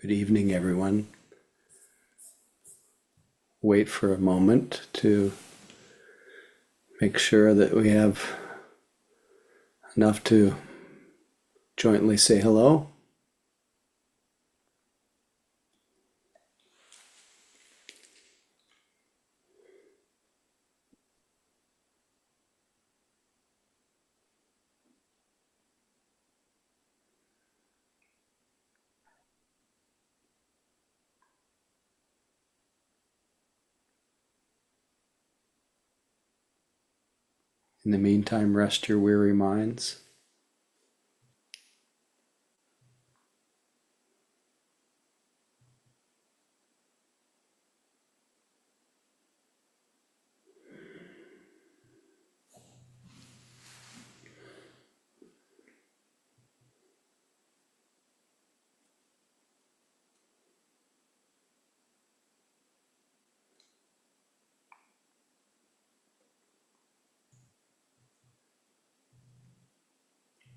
Good evening, everyone. Wait for a moment to make sure that we have enough to jointly say hello. In the meantime, rest your weary minds.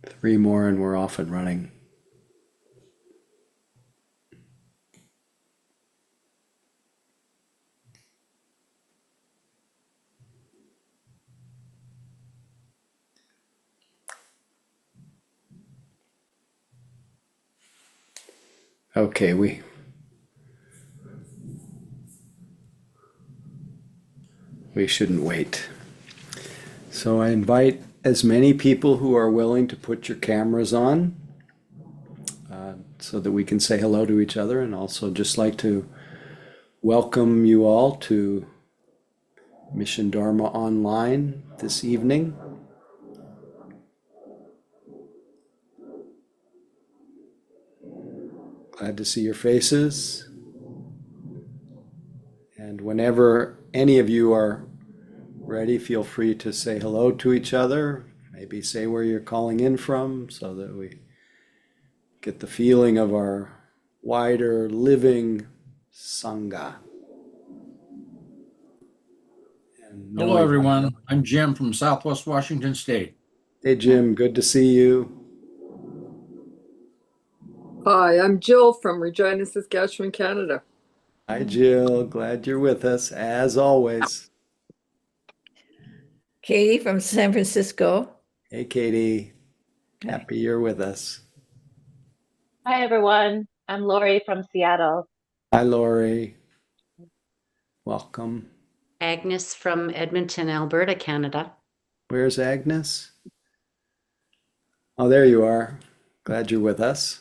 Three more and we're off and running. Okay, we shouldn't wait. So I invite as many people who are willing to put your cameras on so that we can say hello to each other, and also just like to welcome you all to Mission Dharma Online this evening. Glad to see your faces. And whenever any of you are ready, feel free to say hello to each other. Maybe say where you're calling in from so that we get the feeling of our wider living Sangha. And Hello, everyone. I'm Jim from Southwest Washington State. Hey, Jim, good to see you. Hi, I'm Jill from Regina, Saskatchewan, Canada. Hi, Jill. Glad you're with us, as always. Katie from San Francisco. Hey, Katie. Happy you're with us. Hi, everyone. I'm Lori from Seattle. Hi, Lori. Welcome. Agnes from Edmonton, Alberta, Canada. Where's Agnes? Oh, there you are. Glad you're with us.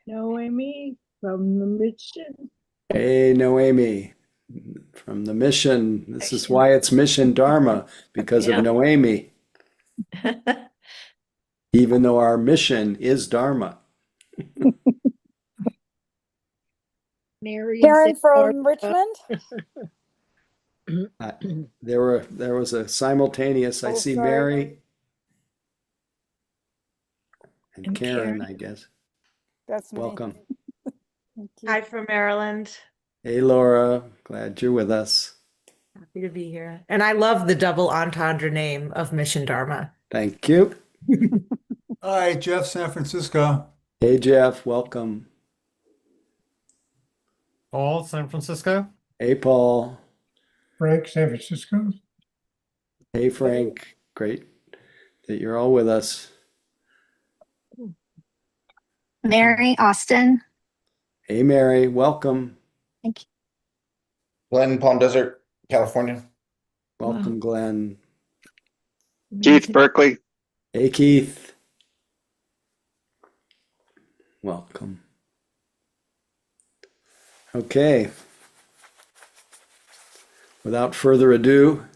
Noemi from the mission. Hey, Noemi from the mission. This is why it's Mission Dharma, because of Noemi, even though our mission is Dharma. Mary Karen from Richmond. There was a simultaneous. I see sorry. Mary and Karen, I guess. That's me. Welcome. Thank you. Hi from Maryland. Hey, Laura. Glad you're with us. Happy to be here. And I love the double entendre name of Mission Dharma. Thank you. Hi, Jeff, San Francisco. Hey, Jeff. Welcome. Paul, San Francisco. Hey, Paul. Frank, San Francisco. Hey, Frank. Great that you're all with us. Mary, Austin. Hey, Mary. Welcome. Thank you. Glen, Palm Desert, California. Welcome, Glenn. Keith, Berkeley. Hey, Keith. Welcome. Okay. Without further ado,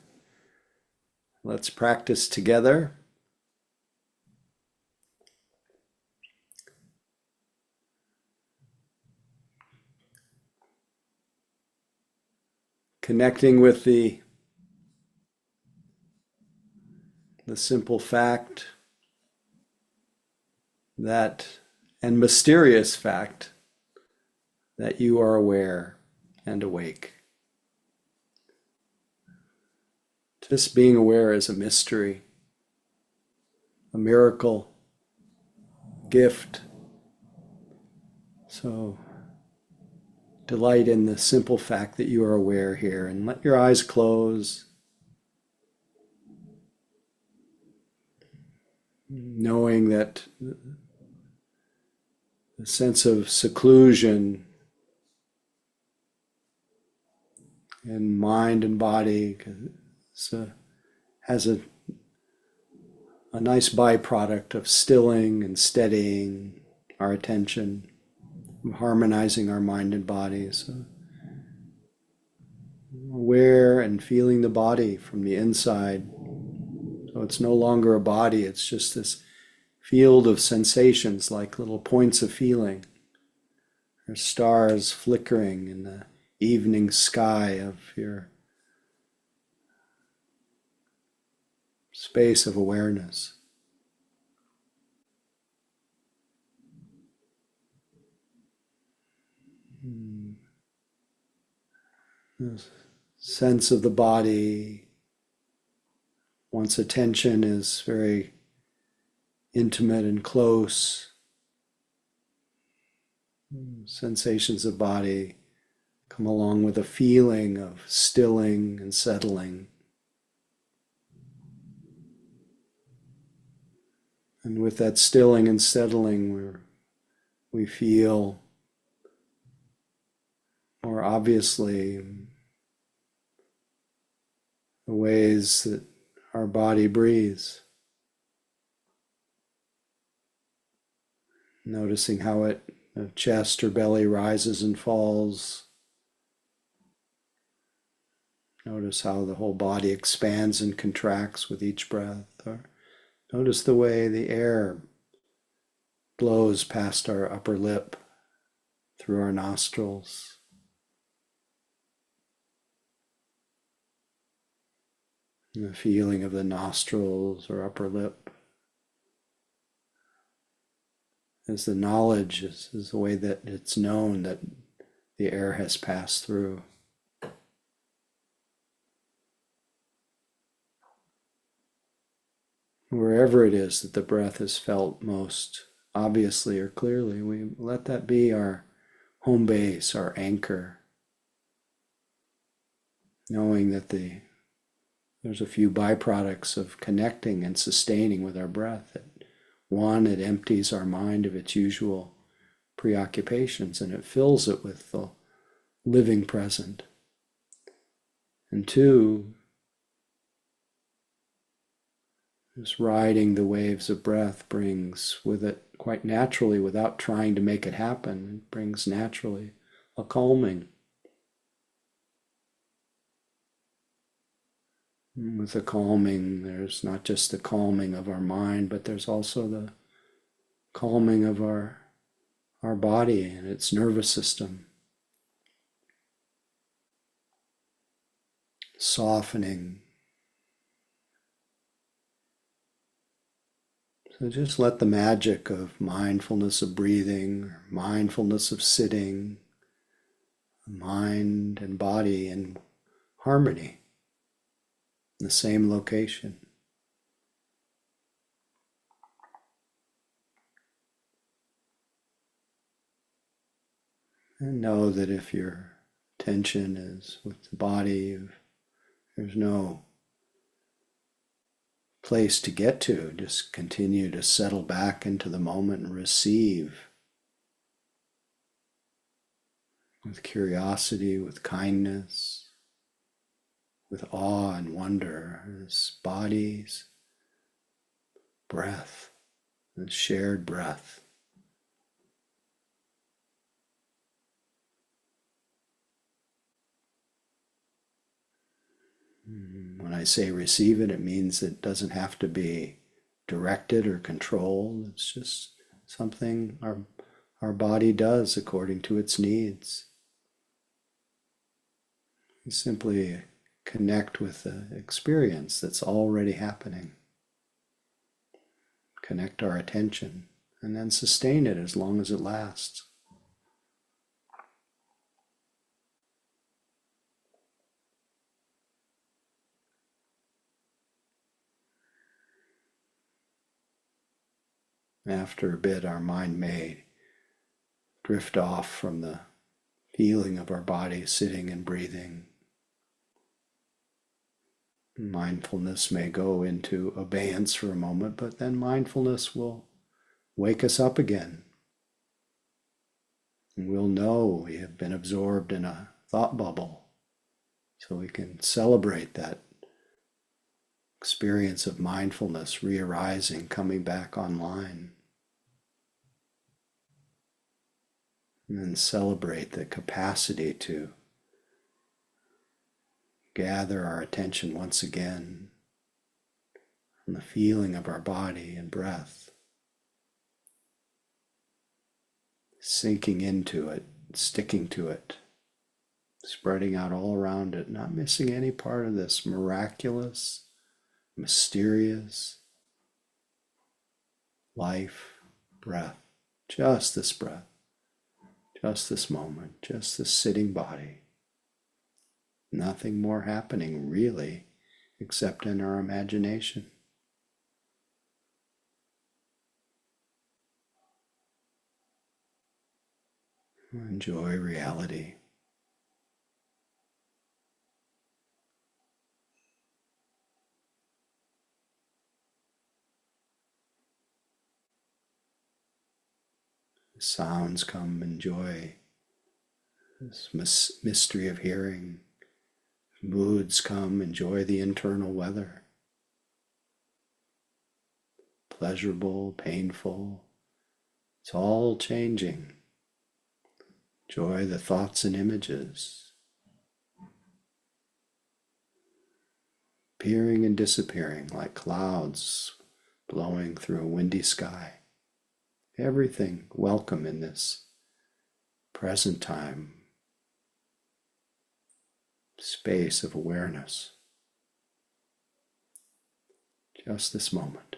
let's practice together. Connecting with the simple fact that, and mysterious fact, that you are aware and awake. Just being aware is a mystery, a miracle, gift, So delight in the simple fact that you are aware here, and let your eyes close, knowing that the sense of seclusion in mind and body has a nice byproduct of stilling and steadying our attention, harmonizing our mind and body. So aware and feeling the body from the inside. So it's no longer a body, it's just this field of sensations like little points of feeling, or stars flickering in the evening sky of your space of awareness. The sense of the body, once attention is very intimate and close, sensations of body come along with a feeling of stilling and settling. And with that stilling and settling, we feel more obviously the ways that our body breathes. Noticing how the chest or belly rises and falls. Notice how the whole body expands and contracts with each breath. Or notice the way the air blows past our upper lip through our nostrils. And the feeling of the nostrils or upper lip is the knowledge, is the way that it's known that the air has passed through. Wherever it is that the breath is felt most obviously or clearly, we let that be our home base, our anchor, knowing that there's a few byproducts of connecting and sustaining with our breath. One, it empties our mind of its usual preoccupations and it fills it with the living present. And two, just riding the waves of breath brings with it quite naturally, without trying to make it happen, it brings naturally a calming. And with the calming, there's not just the calming of our mind, but there's also the calming of our body and its nervous system. Softening. So just let the magic of mindfulness of breathing, or mindfulness of sitting, mind and body in harmony, in the same location. And know that if your attention is with the body, there's no place to get to. Just continue to settle back into the moment and receive with curiosity, with kindness, with awe and wonder, this body's breath, this shared breath. When I say receive it, it means it doesn't have to be directed or controlled. It's just something our body does according to its needs. We simply connect with the experience that's already happening. Connect our attention and then sustain it as long as it lasts. After a bit, our mind may drift off from the feeling of our body sitting and breathing. Mindfulness may go into abeyance for a moment, but then mindfulness will wake us up again. And we'll know we have been absorbed in a thought bubble, so we can celebrate that experience of mindfulness re-arising, coming back online. And then celebrate the capacity to gather our attention once again on the feeling of our body and breath, sinking into it, sticking to it, spreading out all around it, not missing any part of this miraculous, mysterious life, breath, just this breath, just this moment, just this sitting body. Nothing more happening really, except in our imagination. Enjoy reality. Sounds come, enjoy this mystery of hearing. Moods come, enjoy the internal weather. Pleasurable, painful, it's all changing. Enjoy the thoughts and images, appearing and disappearing like clouds blowing through a windy sky. Everything welcome in this present time space of awareness. Just this moment.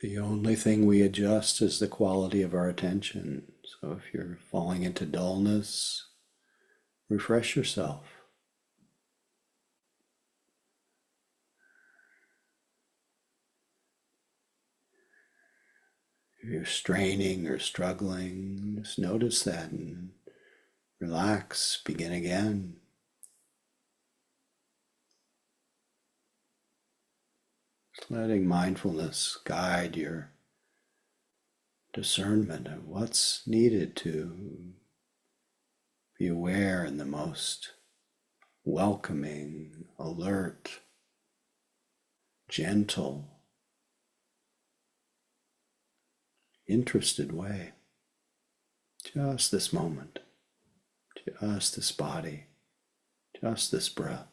The only thing we adjust is the quality of our attention. So if you're falling into dullness, refresh yourself. If you're straining or struggling, just notice that and relax, begin again. Just letting mindfulness guide your discernment of what's needed to be aware in the most welcoming, alert, gentle, interested way. Just this moment, just this body, just this breath.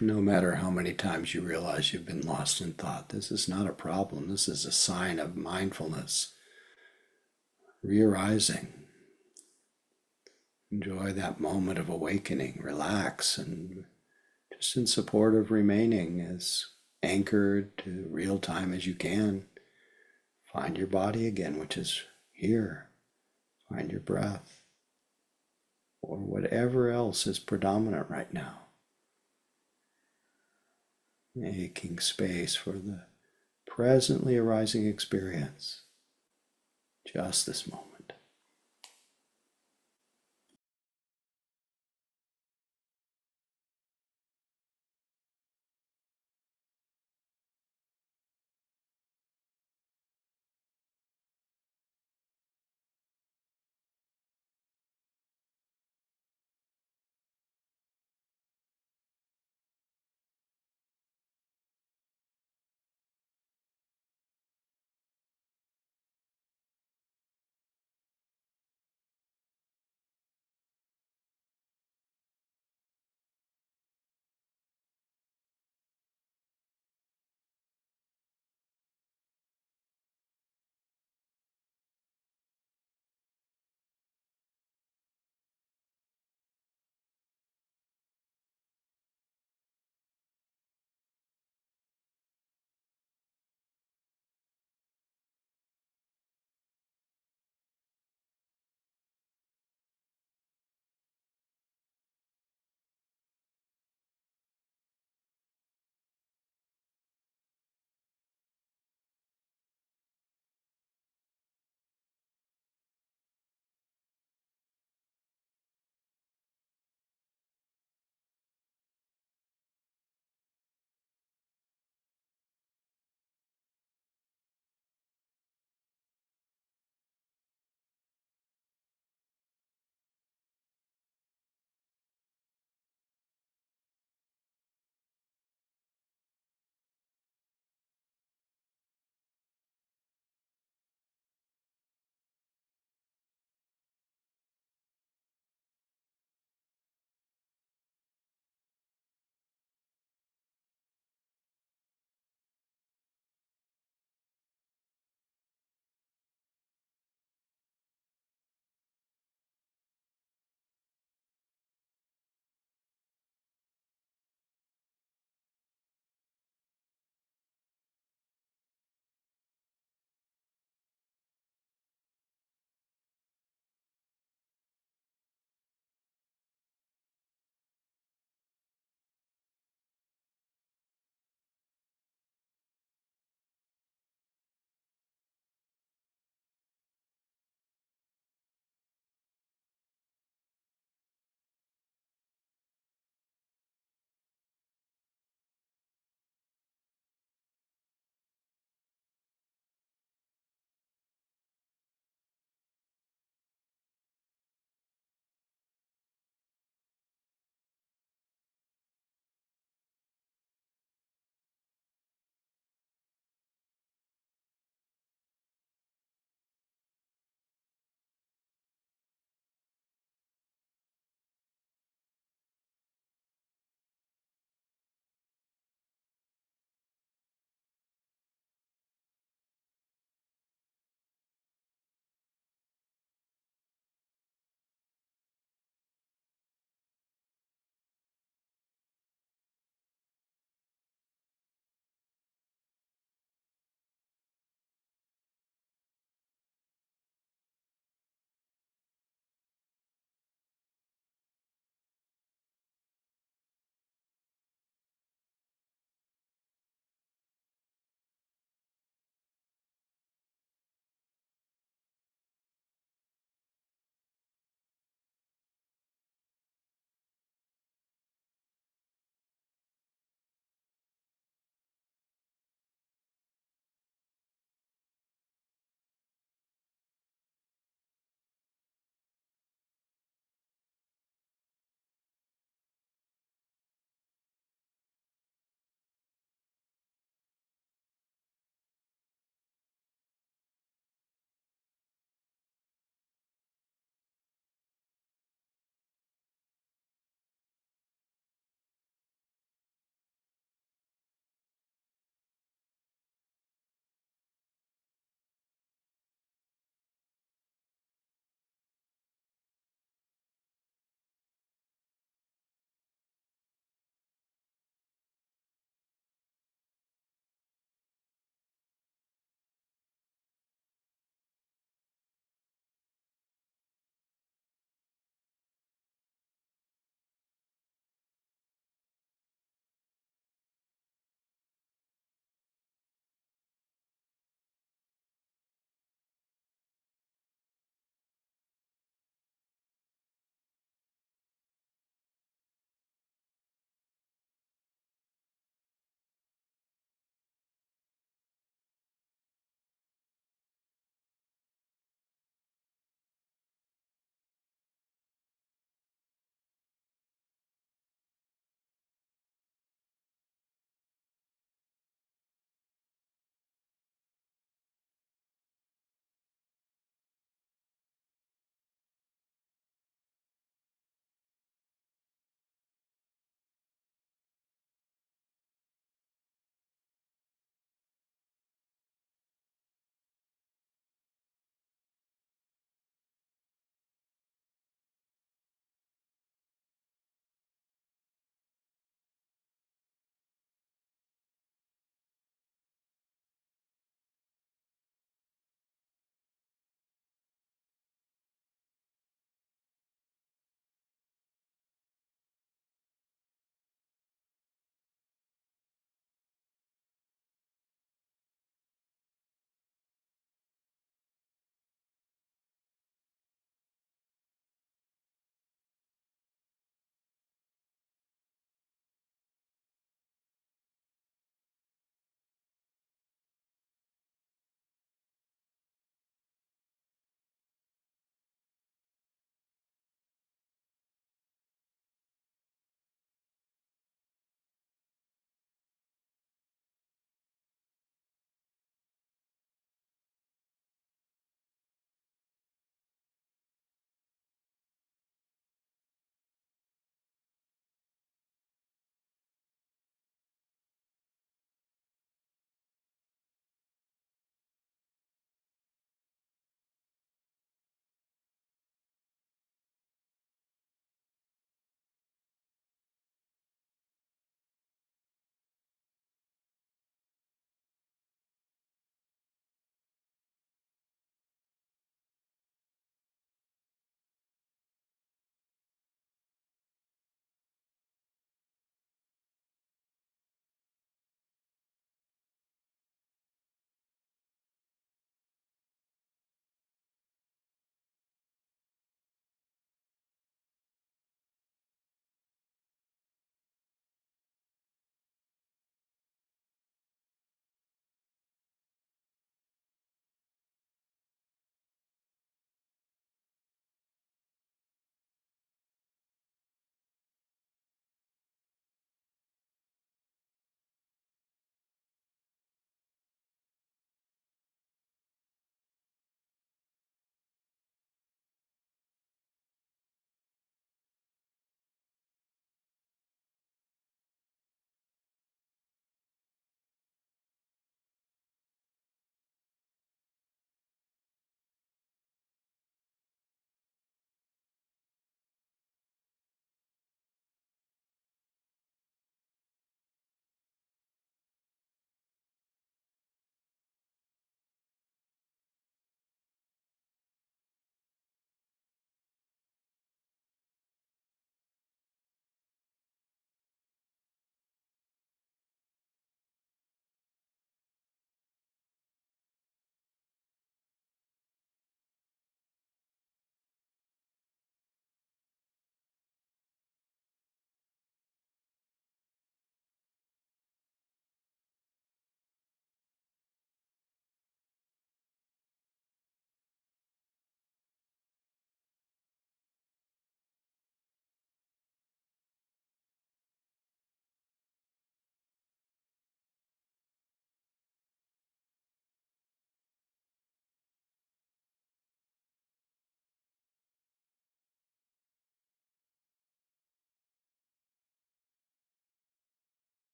No matter how many times you realize you've been lost in thought, this is not a problem. This is a sign of mindfulness, re-arising. Enjoy that moment of awakening, relax, and just in support of remaining as anchored to real time as you can. Find your body again, which is here. Find your breath, or whatever else is predominant right now. Making space for the presently arising experience, just this moment.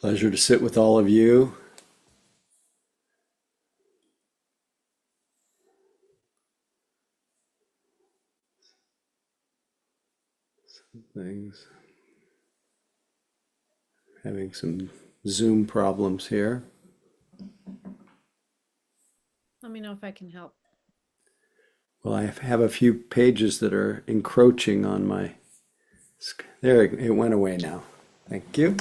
Pleasure to sit with all of you. Things. Having some Zoom problems here. Let me know if I can help. Well, I have a few pages that are encroaching on my. There, it went away now. Thank you.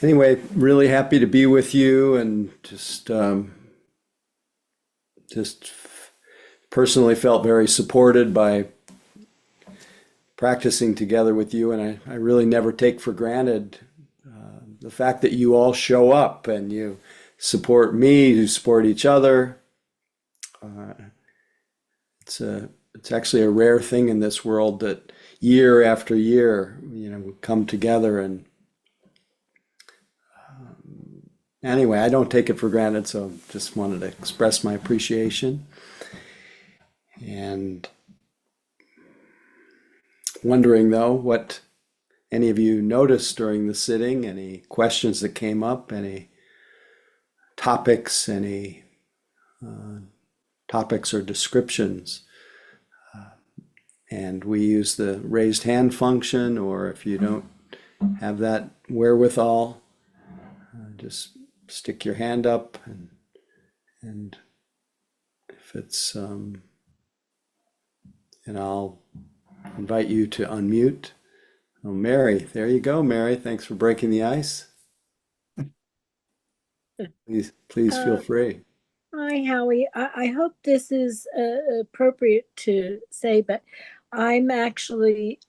Anyway, really happy to be with you, and just personally felt very supported by practicing together with you, and I really never take for granted the fact that you all show up and you support me, you support each other. It's actually a rare thing in this world that year after year, we come together, and anyway, I don't take it for granted, so just wanted to express my appreciation. And wondering though, what any of you noticed during the sitting, any questions that came up, any topics, any topics or descriptions. And we use the raised hand function, or if you don't have that wherewithal, just stick your hand up, and if it's, and I'll invite you to unmute. Oh, Mary, there you go, Mary. Thanks for breaking the ice. Please feel free. Hi, Howie. I hope this is appropriate to say, but I'm actually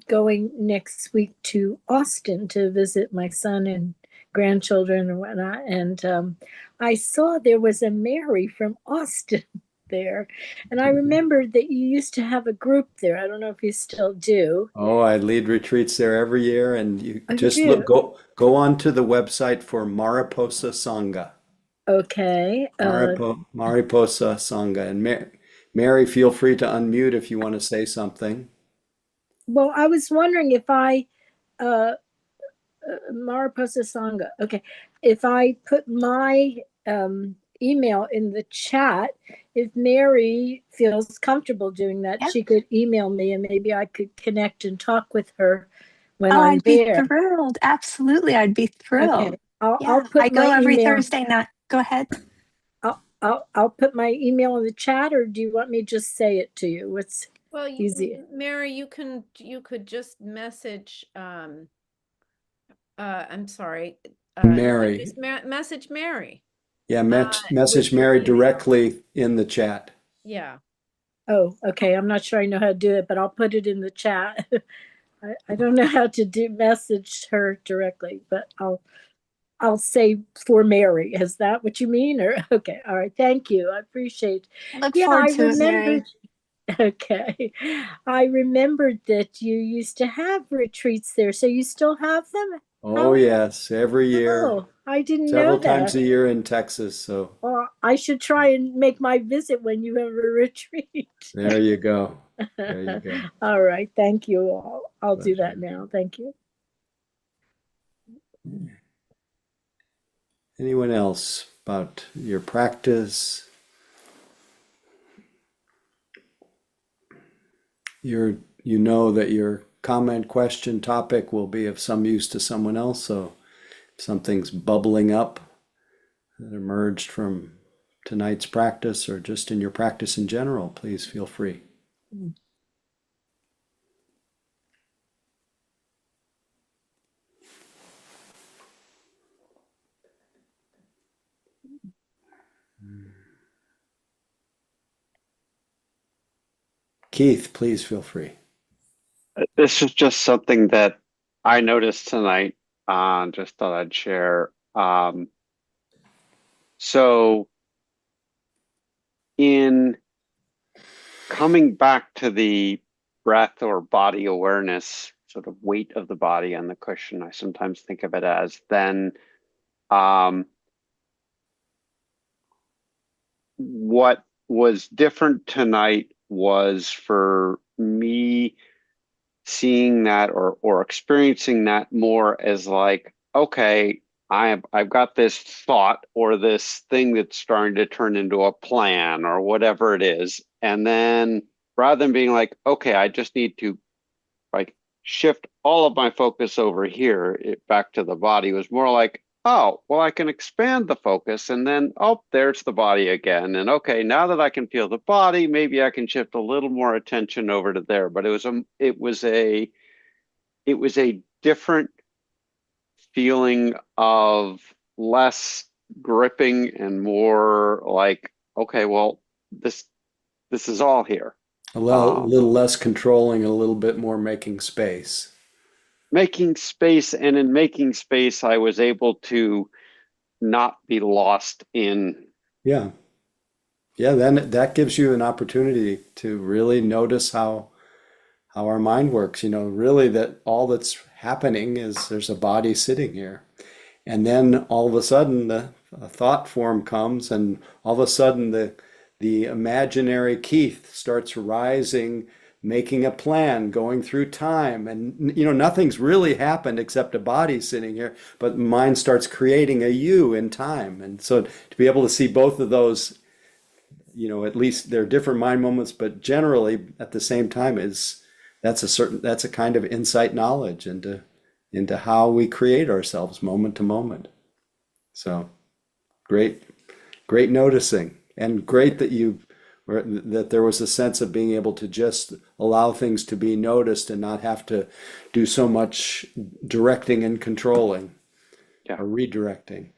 going next week to Austin to visit my son and grandchildren and whatnot. And I saw there was a Mary from Austin there. And I remembered that you used to have a group there. I don't know if you still do. Oh, I lead retreats there every year, and you Oh, you just do? go on to the website for Mariposa Sangha. Okay. Mariposa Sangha. And Mary, feel free to unmute if you want to say something. Well, I was wondering if I Mariposa Sangha. Okay. If I put my email in the chat, if Mary feels comfortable doing that, she could email me and maybe I could connect and talk with her when I'm I'd there. be thrilled. Absolutely. I'd be thrilled. Okay. I'll put I go my every email. Thursday night. Go ahead. I'll put my email in the chat, or do you want me to just say it to you? What's Well, easy? Mary, you could just message. I'm sorry. Mary. Just message Mary. Yeah, message with your Mary email. directly in the chat. Yeah. Oh, okay. I'm not sure I know how to do it, but I'll put it in the chat. I don't know how to message her directly, but I'll say for Mary. Is that what you mean? Or okay, all right. Thank you. I appreciate. Look forward to it, Mary. Okay, I remembered that you used to have retreats there, so you still have them? Oh, yes, every year, Oh, I didn't know several that. times a year in Texas. So Well, I should try and make my visit when you have a retreat. there you go. There you go. All right. Thank you all. I'll do that now. Thank you. Anyone else about your practice? You know that your comment, question, topic will be of some use to someone else. So if something's bubbling up that emerged from tonight's practice or just in your practice in general, please feel free. Keith, please feel free. This is just something that I noticed tonight. Just thought I'd share. So in coming back to the breath or body awareness, sort of weight of the body on the cushion, I sometimes think of it as then what was different tonight was for me seeing that or experiencing that more as like, okay, I've got this thought or this thing that's starting to turn into a plan or whatever it is. And then rather than being like, okay, I just need to like shift all of my focus over here, back to the body, was more like, oh, well, I can expand the focus and then, oh, there's the body again. And okay, now that I can feel the body, maybe I can shift a little more attention over to there. But it was a different feeling of less gripping and more like, okay, well, this is all here. A little less controlling, a little bit more making space. Making space, and in making space, I was able to not be lost in. Yeah. Then that gives you an opportunity to really notice how our mind works. Really that all that's happening is there's a body sitting here. And then all of a sudden a thought form comes, and all of a sudden the imaginary Keith starts rising, making a plan, going through time. And, nothing's really happened except a body sitting here, but mind starts creating a you in time. And so to be able to see both of those, at least they're different mind moments, but generally at the same time that's a kind of insight knowledge into how we create ourselves moment to moment. So great noticing. And great that there was a sense of being able to just allow things to be noticed and not have to do so much directing and controlling or redirecting.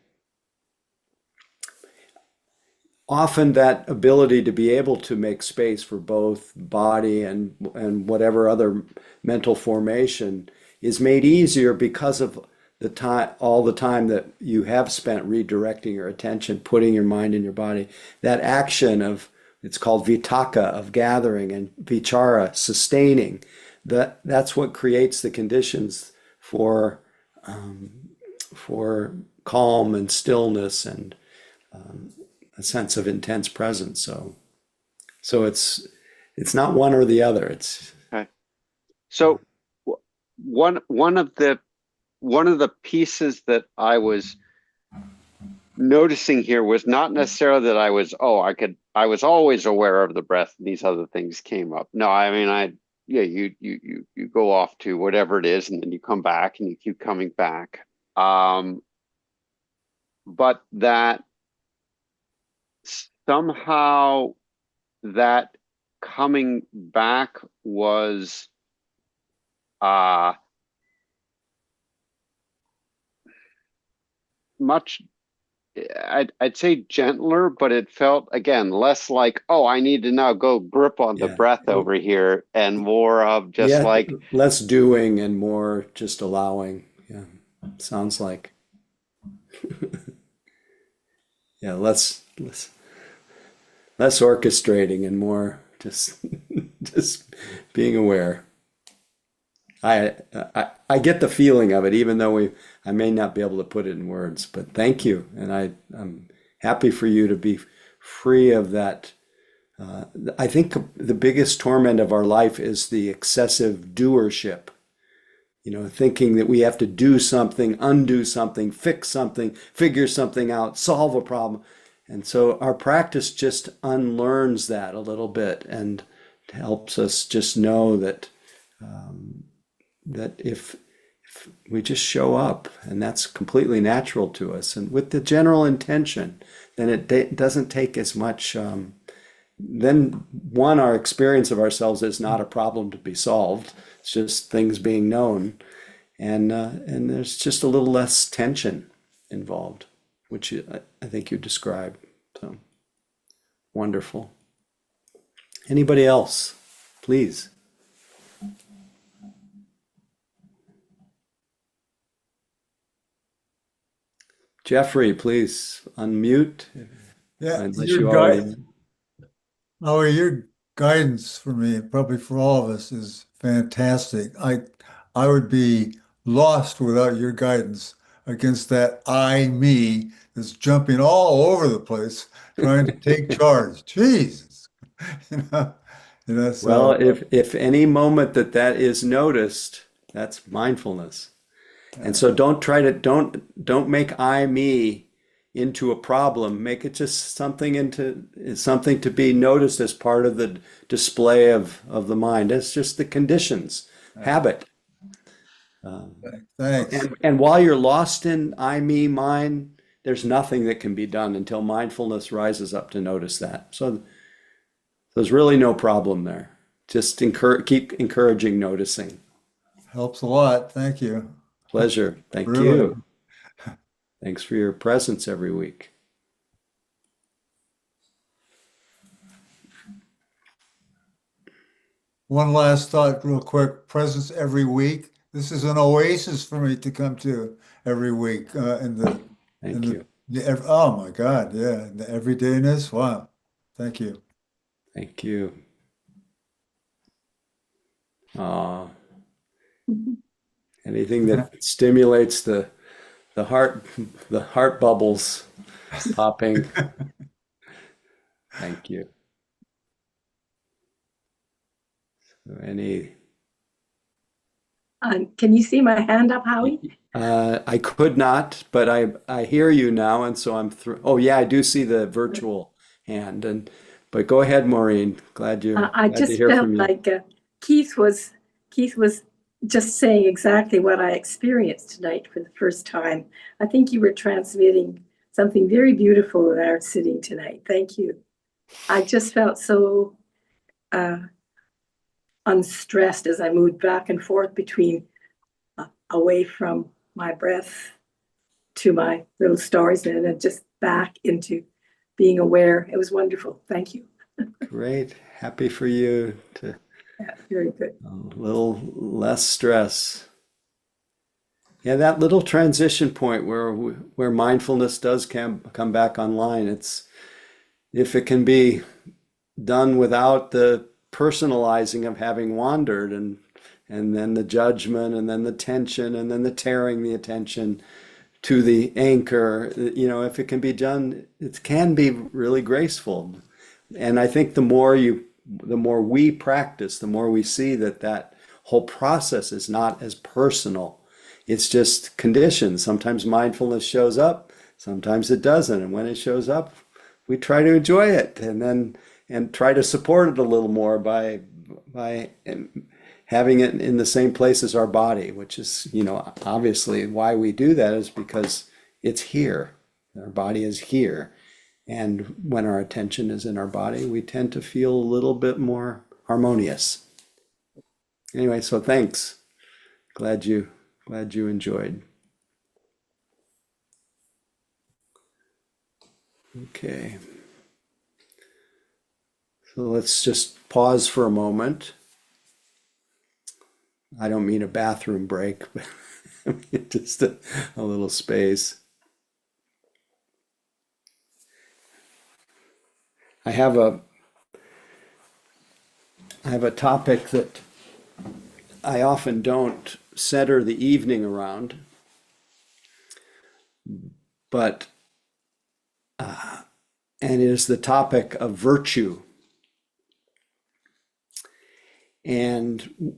Often that ability to be able to make space for both body and whatever other mental formation is made easier because of all the time that you have spent redirecting your attention, putting your mind in your body. That action it's called vitaka, of gathering, and vichara, sustaining. That's what creates the conditions for calm and stillness and a sense of intense presence. So it's not one or the other. It's okay. So one of the pieces that I was noticing here was not necessarily that I was always aware of the breath and these other things came up. No, I mean, you go off to whatever it is and then you come back and you keep coming back. But that somehow that coming back was much, I'd say gentler, but it felt again less like, oh, I need to now go grip on the breath over here, and more of just like less doing and more just allowing. Yeah, sounds like. Yeah, less orchestrating and more just being aware. I get the feeling of it, even though I may not be able to put it in words, but thank you. And I'm happy for you to be free of that. I think the biggest torment of our life is the excessive doership, thinking that we have to do something, undo something, fix something, figure something out, solve a problem. And so our practice just unlearns that a little bit and helps us just know that that if we just show up, and that's completely natural to us, and with the general intention, then it doesn't take as much. Then our experience of ourselves is not a problem to be solved. It's just things being known, and there's just a little less tension involved, which I think you described. So wonderful. Anybody else, please? Jeffrey, please unmute. Yeah, Unless you already. Your guidance for me, probably for all of us, is fantastic. I would be lost without your guidance against that me that's jumping all over the place trying to take charge. Jesus, You know, Well, so if any moment that is noticed, that's mindfulness. And so don't make I, me into a problem. Make it just something to be noticed as part of the display of the mind. It's just the conditions, habit. thanks. And while you're lost in I, me, mine, there's nothing that can be done until mindfulness rises up to notice that. So there's really no problem there. Just keep encouraging noticing. Helps a lot. Thank you. Pleasure. Thank Really. you. Thanks for your presence every week. One last thought, real quick. Presence every week. This is an oasis for me to come to every week. Thank you. Oh my God, yeah, the everydayness. Wow, thank you. Thank you. Anything that stimulates the heart bubbles popping. Thank you. So can you see my hand up, Howie? I could not, but I hear you now, and so I'm through. Oh yeah, I do see the virtual hand, but go ahead, Maureen. I Glad to just hear felt from you. like Keith was just saying exactly what I experienced tonight for the first time. I think you were transmitting something very beautiful in our sitting tonight. Thank you. I just felt so unstressed as I moved back and forth between away from my breath to my little stories and then just back into being aware. It was wonderful. Thank you. Great. Happy for you to Yeah, very good. a little less stress. Yeah, that little transition point where mindfulness does come back online. If it can be done without the personalizing of having wandered and then the judgment and then the tension and then the tearing the attention to the anchor, if it can be done, it can be really graceful. And I think the more we practice, the more we see that whole process is not as personal. It's just conditions. Sometimes mindfulness shows up, sometimes it doesn't. And when it shows up, we try to enjoy it and try to support it a little more by having it in the same place as our body, which is, obviously why we do that is because it's here. Our body is here. And when our attention is in our body, we tend to feel a little bit more harmonious. Anyway, so thanks. Glad you enjoyed. Okay. So let's just pause for a moment. I don't mean a bathroom break, but just a little space. I have a topic that I often don't center the evening around, but and it is the topic of virtue. And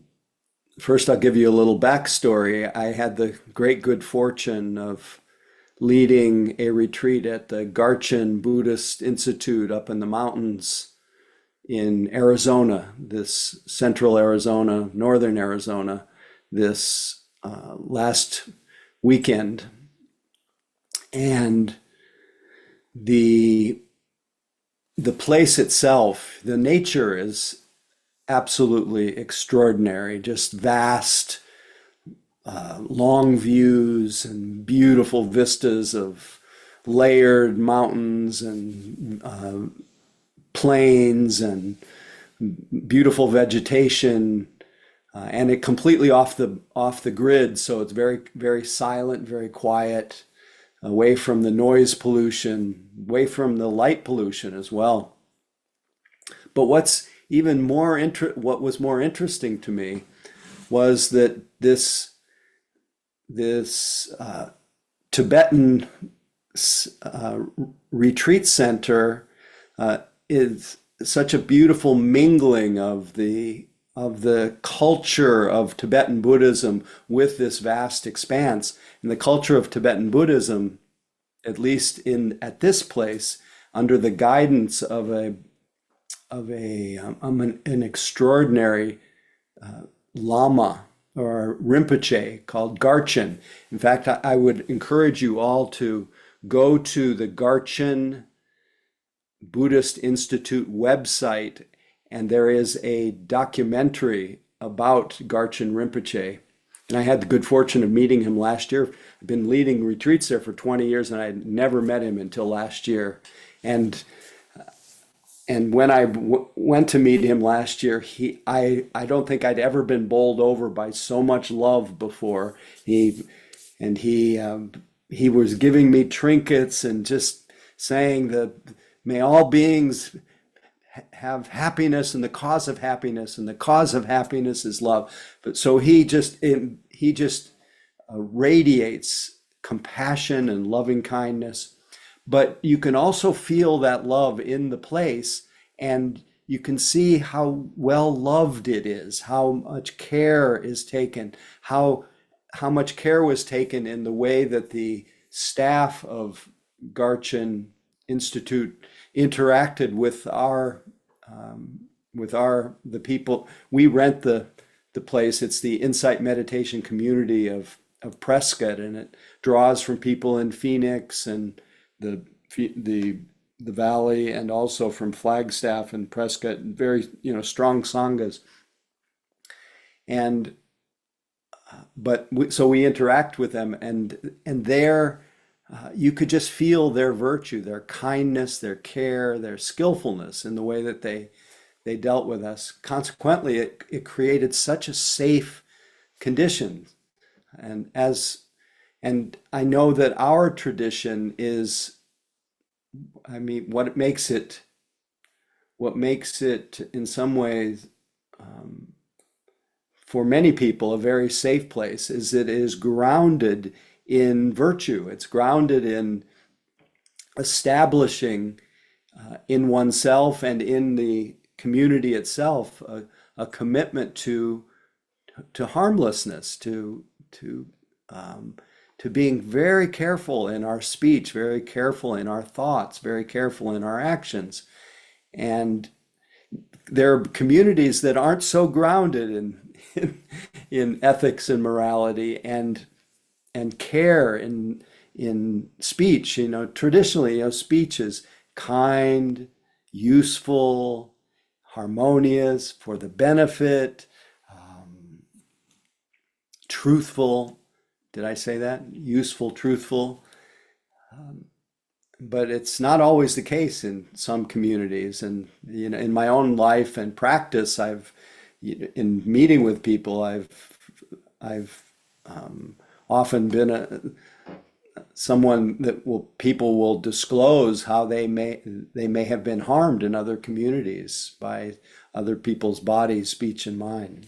first, I'll give you a little backstory. I had the great good fortune of leading a retreat at the Garchen Buddhist Institute up in the mountains in Arizona, this central Arizona, northern Arizona, this last weekend. And the place itself, the nature is absolutely extraordinary, just vast, long views and beautiful vistas of layered mountains and plains and beautiful vegetation, and it completely off the grid. So it's very, very silent, very quiet, away from the noise pollution, away from the light pollution as well. But what was more interesting to me was that this Tibetan retreat center is such a beautiful mingling of the culture of Tibetan Buddhism with this vast expanse. And the culture of Tibetan Buddhism, at least at this place, under the guidance of an extraordinary Lama or Rinpoche called Garchen. In fact, I would encourage you all to go to the Garchen Buddhist Institute website, and there is a documentary about Garchen Rinpoche. And I had the good fortune of meeting him last year. I've been leading retreats there for 20 years, and I had never met him until last year. And when I went to meet him last year, I don't think I'd ever been bowled over by so much love before. He was giving me trinkets and just saying that may all beings have happiness, and the cause of happiness, and the cause of happiness is love. But so he just radiates compassion and loving kindness. But you can also feel that love in the place, and you can see how well loved it is, how much care is taken, how much care was taken in the way that the staff of Garchen Institute interacted with the people. We rent the place. It's the Insight Meditation Community of Prescott, and it draws from people in Phoenix and the Valley, and also from Flagstaff and Prescott, very strong sanghas. And so we interact with them, and there you could just feel their virtue, their kindness, their care, their skillfulness in the way that they dealt with us. Consequently, it created such a safe condition. And I know that our tradition is, what makes it in some ways, for many people, a very safe place is it is grounded in virtue. It's grounded in establishing in oneself and in the community itself a commitment to harmlessness, to being very careful in our speech, very careful in our thoughts, very careful in our actions. And there are communities that aren't so grounded in ethics and morality and care in speech. Traditionally, speech is kind, useful, harmonious, for the benefit, truthful. Did I say that? Useful, truthful. But it's not always the case in some communities. And in my own life and practice, in meeting with people, I've often been someone that people will disclose how they may have been harmed in other communities by other people's bodies, speech, and mind.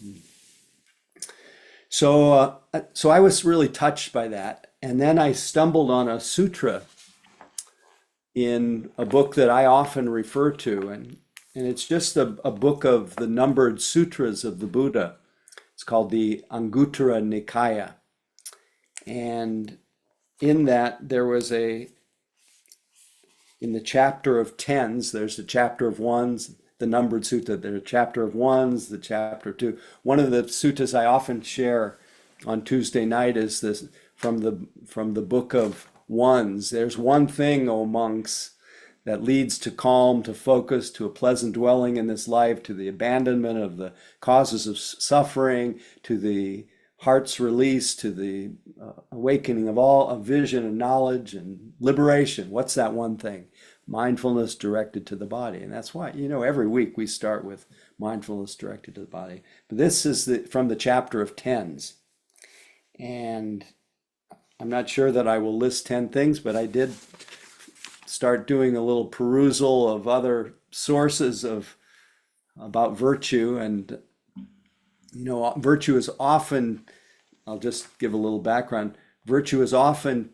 So I was really touched by that. And then I stumbled on a sutra in a book that I often refer to, and it's just a book of the numbered sutras of the Buddha. It's called the Anguttara Nikaya. And in that, there was in the chapter of tens, there's a chapter of ones, the numbered sutta, there's a chapter of ones, the chapter of two. One of the suttas I often share on Tuesday night is this from the book of ones. There's one thing, O monks, that leads to calm, to focus, to a pleasant dwelling in this life, to the abandonment of the causes of suffering, to the heart's release, to the awakening of vision and knowledge and liberation. What's that one thing? Mindfulness directed to the body. And that's why, every week we start with mindfulness directed to the body. But this is from the chapter of tens. And I'm not sure that I will list 10 things, but I did start doing a little perusal of other sources about virtue. And virtue is often, I'll just give a little background, virtue is often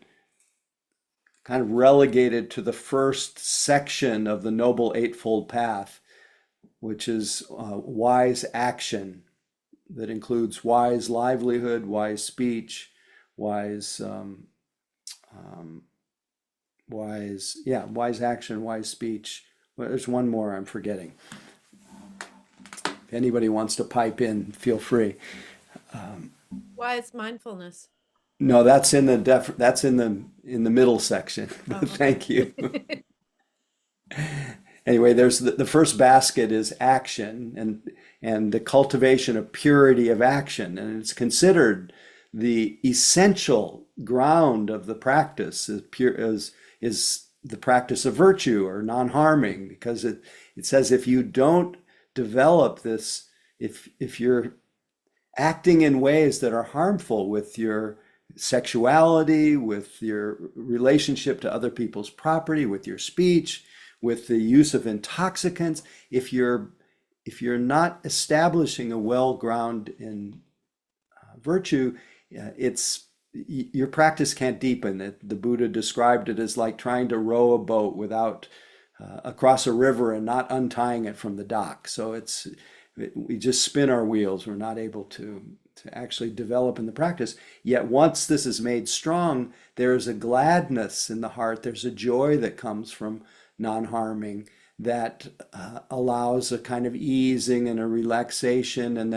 kind of relegated to the first section of the Noble Eightfold Path, which is wise action that includes wise livelihood, wise speech, wise wise action, wise speech. Well, there's one more I'm forgetting. If anybody wants to pipe in, feel free. Wise mindfulness. No, that's in the middle section. Oh, But thank you. Anyway, there's the first basket is action and the cultivation of purity of action, and it's considered the essential ground of the practice is the practice of virtue or non-harming, because it says if you don't develop this, if you're acting in ways that are harmful with your sexuality, with your relationship to other people's property, with your speech, with the use of intoxicants, if you're not establishing a well ground in virtue, your practice can't deepen. The Buddha described it as like trying to row a boat without across a river and not untying it from the dock. So we just spin our wheels. We're not able to actually develop in the practice. Yet once this is made strong, there is a gladness in the heart. There's a joy that comes from non-harming that allows a kind of easing and a relaxation, and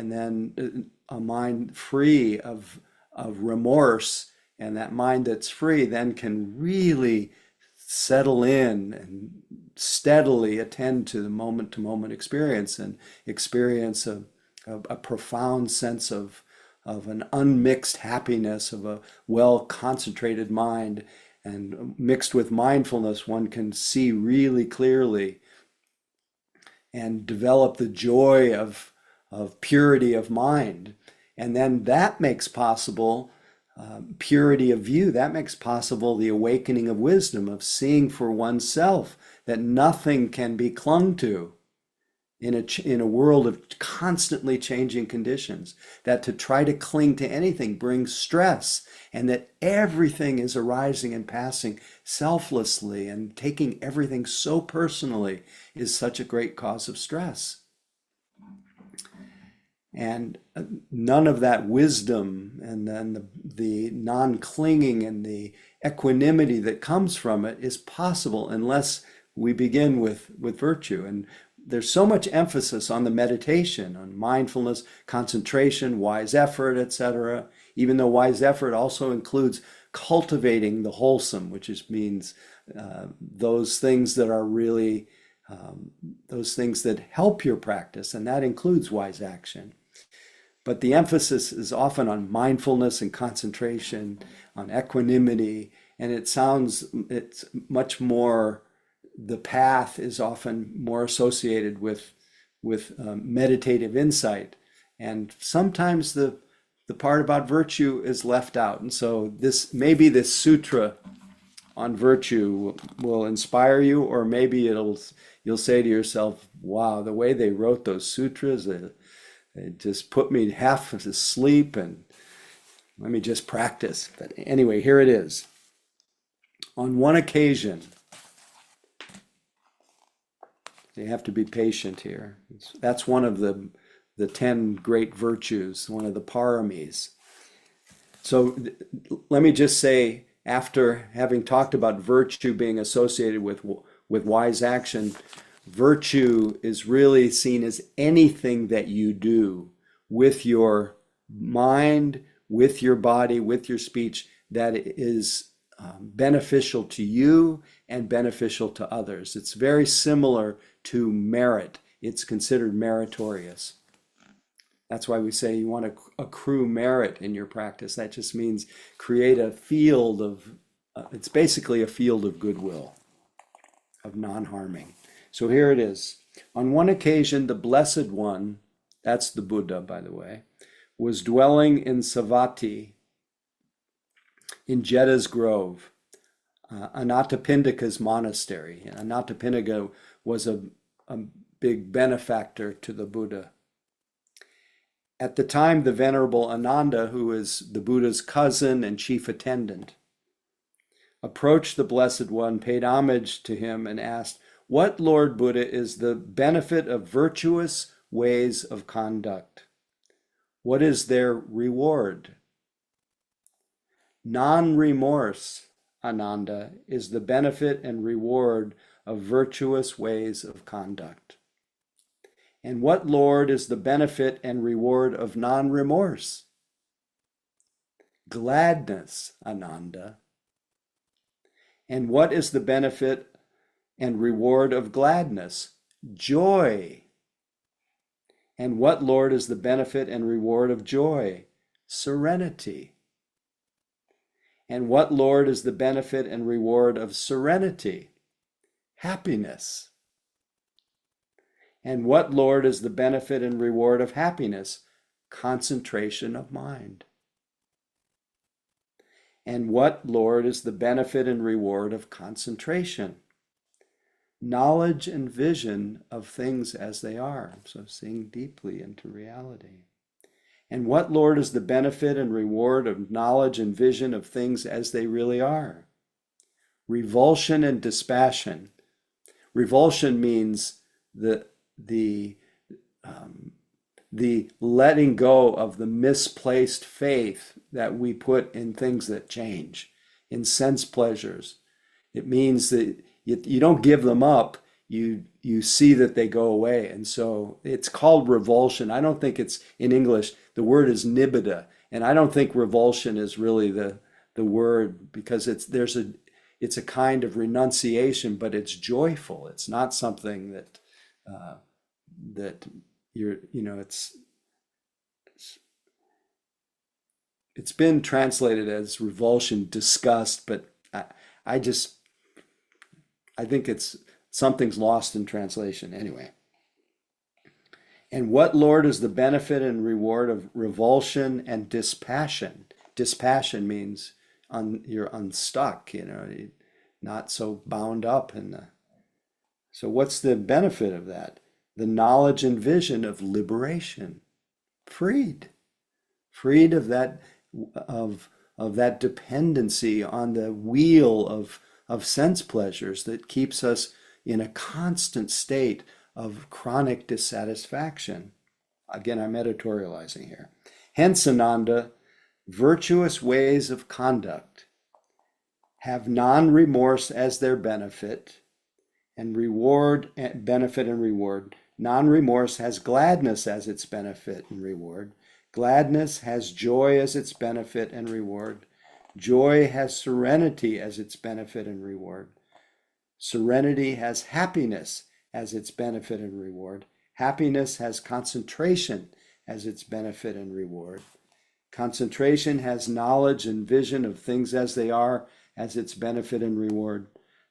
then a mind free of remorse. And that mind that's free then can really settle in and steadily attend to the moment-to-moment experience and experience a profound sense of an unmixed happiness, of a well-concentrated mind. And mixed with mindfulness, one can see really clearly and develop the joy of purity of mind. And then that makes possible purity of view. That makes possible the awakening of wisdom, of seeing for oneself that nothing can be clung to in a world of constantly changing conditions, that to try to cling to anything brings stress, and that everything is arising and passing selflessly, and taking everything so personally is such a great cause of stress. And none of that wisdom and then the non-clinging and the equanimity that comes from it is possible unless we begin with virtue. And there's so much emphasis on the meditation, on mindfulness, concentration, wise effort, etc. Even though wise effort also includes cultivating the wholesome, which means those things that are really those things that help your practice, and that includes wise action. But the emphasis is often on mindfulness and concentration, on equanimity, and it's much more, the path is often more associated with meditative insight. And sometimes the part about virtue is left out. And so maybe this sutra on virtue will inspire you, or maybe you'll say to yourself, wow, the way they wrote those sutras, it just put me half asleep, and let me just practice. But anyway, here it is. On one occasion, you have to be patient here. That's one of the 10 great virtues, one of the paramis. So let me just say, after having talked about virtue being associated with wise action, virtue is really seen as anything that you do with your mind, with your body, with your speech, that is beneficial to you and beneficial to others. It's very similar to merit. It's considered meritorious. That's why we say you want to accrue merit in your practice. That just means create a field of, it's basically a field of goodwill, of non-harming. So here it is. On one occasion, the Blessed One, that's the Buddha, by the way, was dwelling in Savatthi, in Jedda's Grove, Anathapindika's monastery. Anathapindika was a big benefactor to the Buddha. At the time, the Venerable Ananda, who is the Buddha's cousin and chief attendant, approached the Blessed One, paid homage to him, and asked, What, Lord Buddha, is the benefit of virtuous ways of conduct? What is their reward? Non-remorse, Ananda, is the benefit and reward of virtuous ways of conduct. And what, Lord, is the benefit and reward of non-remorse? Gladness, Ananda. And what is the benefit and reward of gladness? Joy. And what, Lord, is the benefit and reward of joy? Serenity. And what, Lord, is the benefit and reward of serenity? Happiness. And what, Lord, is the benefit and reward of happiness? Concentration of mind. And what, Lord, is the benefit and reward of concentration? Knowledge and vision of things as they are. So seeing deeply into reality. And what, Lord, is the benefit and reward of knowledge and vision of things as they really are? Revulsion and dispassion. Revulsion means the letting go of the misplaced faith that we put in things that change, in sense pleasures. It means that you don't give them up, you see that they go away. And so it's called revulsion. I don't think it's, in English, the word is nibbida. And I don't think revulsion is really the word, because it's a kind of renunciation, but it's joyful. It's not something that it's been translated as revulsion, disgust, but I think something's lost in translation anyway. And what, Lord, is the benefit and reward of revulsion and dispassion? Dispassion means you're unstuck, not so bound up in the. So what's the benefit of that? The knowledge and vision of liberation, freed of that dependency on the wheel of sense pleasures that keeps us in a constant state of chronic dissatisfaction. Again, I'm editorializing here. Hence, Ananda, virtuous ways of conduct have non-remorse as their benefit and benefit and reward. Non-remorse has gladness as its benefit and reward. Gladness has joy as its benefit and reward. Joy has serenity as its benefit and reward. Serenity has happiness as its benefit and reward. Happiness has concentration as its benefit and reward. Concentration has knowledge and vision of things as they are as its benefit and reward.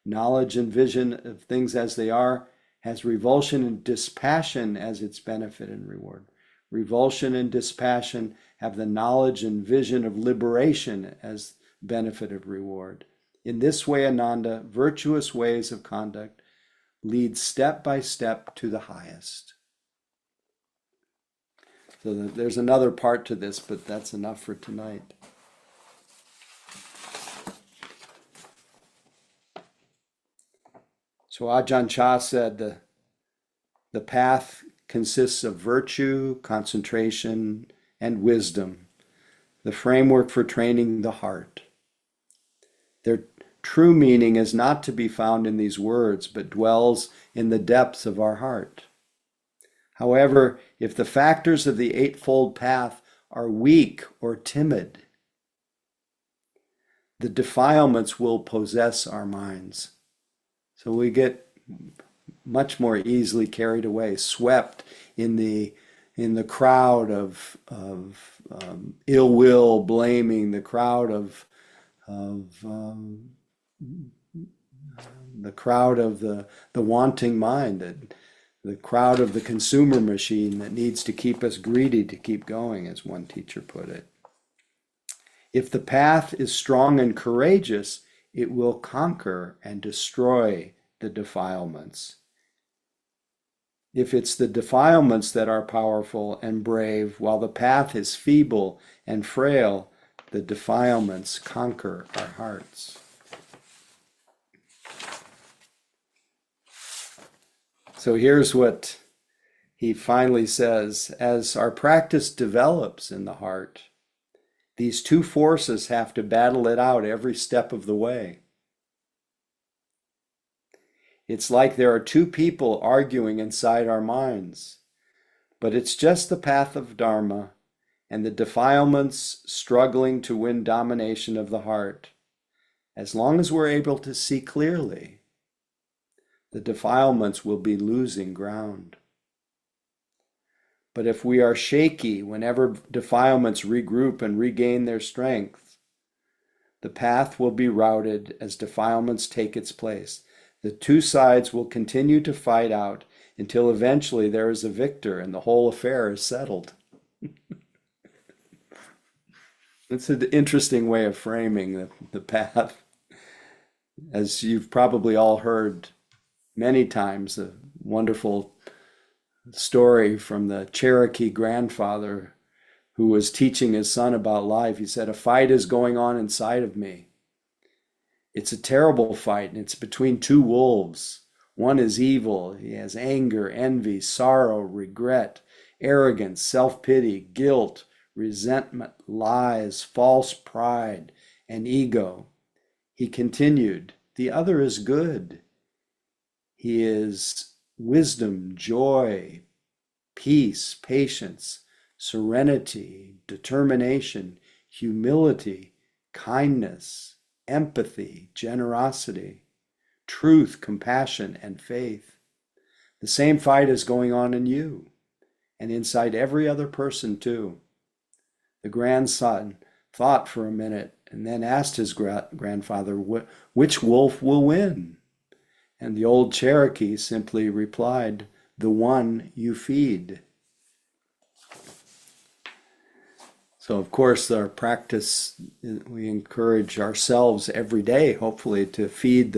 Knowledge and vision of things as they are has revulsion and dispassion as its benefit and reward. Revulsion and dispassion have the knowledge and vision of liberation as benefit of reward. In this way, Ananda, virtuous ways of conduct lead step by step to the highest. So there's another part to this, but that's enough for tonight. So Ajahn Chah said the path consists of virtue, concentration, and wisdom, the framework for training the heart. Their true meaning is not to be found in these words, but dwells in the depths of our heart. However, if the factors of the Eightfold Path are weak or timid, the defilements will possess our minds. So we get much more easily carried away, swept in the crowd of ill will, blaming, the crowd of the wanting mind, the crowd of the consumer machine that needs to keep us greedy to keep going, as one teacher put it. If the path is strong and courageous, it will conquer and destroy the defilements. If it's the defilements that are powerful and brave, while the path is feeble and frail, the defilements conquer our hearts. So here's what he finally says: as our practice develops in the heart, these two forces have to battle it out every step of the way. It's like there are two people arguing inside our minds, but it's just the path of Dharma and the defilements struggling to win domination of the heart. As long as we're able to see clearly, the defilements will be losing ground. But if we are shaky whenever defilements regroup and regain their strength, the path will be routed as defilements take its place. The two sides will continue to fight out until eventually there is a victor and the whole affair is settled. It's an interesting way of framing the path. As you've probably all heard many times, a wonderful story from the Cherokee grandfather who was teaching his son about life. He said, "A fight is going on inside of me. It's a terrible fight, and it's between two wolves. One is evil. He has anger, envy, sorrow, regret, arrogance, self-pity, guilt, resentment, lies, false pride, and ego." He continued, "The other is good. He is wisdom, joy, peace, patience, serenity, determination, humility, kindness, empathy, generosity, truth, compassion, and faith. The same fight is going on in you and inside every other person too." The grandson thought for a minute and then asked his grandfather, "Which wolf will win?" And the old Cherokee simply replied, "The one you feed." So of course, our practice, we encourage ourselves every day, hopefully, to feed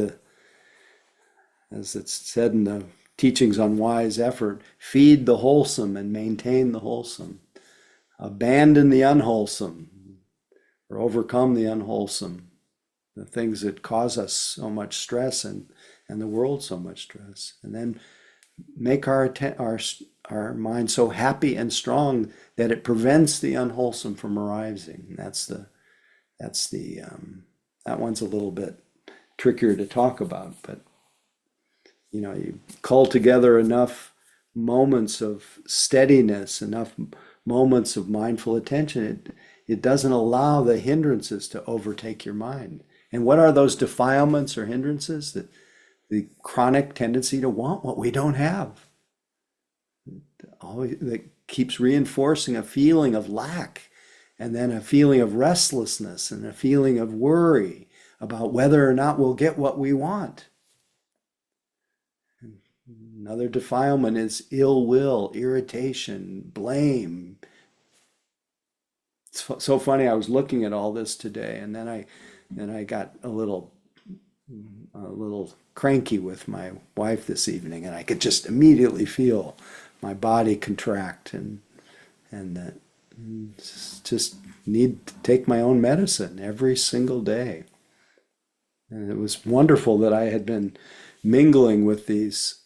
as it's said in the teachings on wise effort, feed the wholesome and maintain the wholesome. Abandon the unwholesome or overcome the unwholesome, the things that cause us so much stress and the world so much stress. And then make our mind so happy and strong that it prevents the unwholesome from arising. That one's a little bit trickier to talk about, but you cull together enough moments of steadiness, enough moments of mindful attention, it doesn't allow the hindrances to overtake your mind. And what are those defilements or hindrances? The chronic tendency to want what we don't have. That keeps reinforcing a feeling of lack, and then a feeling of restlessness and a feeling of worry about whether or not we'll get what we want. Another defilement is ill will, irritation, blame. It's so funny, I was looking at all this today, and then I got a little cranky with my wife this evening, and I could just immediately feel my body contract and that just need to take my own medicine every single day. And it was wonderful that I had been mingling with these